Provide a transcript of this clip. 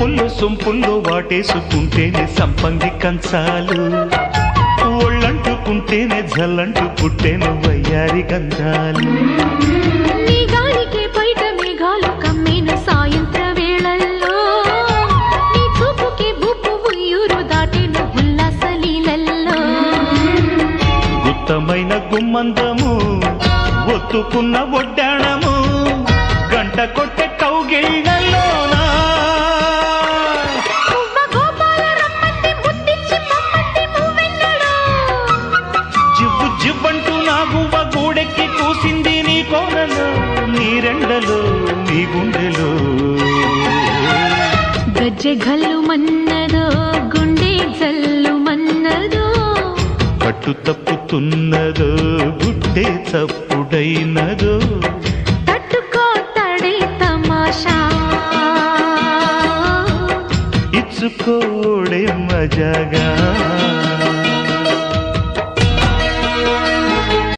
వంపుల్లో సొంపుల్లో వాటేసుకుంటేనే సంపంగి కంచాలు, ఒళ్ళంటుకుంటేనే జల్లంటు పుట్టేను వయ్యారి గంధాలు. నీ గాలికే బయట మేఘాలు కమ్మిన సాయంత్ర వేళల్లో, నీ చూపుకే బూపు ఉయ్యూరు దాటిన ఉల్లాస లీలల్లో. గుత్తమైన గుమ్మందము ఒత్తుకున్న ఒడ్డాణము, గంట కొట్టే కౌగిళ్ళలోనా జివ్వు జివ్వంటూ నా గువ్వ గూడెక్కి కూసింది నీ కోనలో, నీ రెండలో నీ గుండెలో. గజ్జె గల్లు మన్నదో గుండె జల్లు మన్నదో, పట్టు తప్పుతున్నదో గుడ్డే చప్పుడైనదో, తట్టుకోతడే తమాషా ఇచ్చుకోడే మజాగా.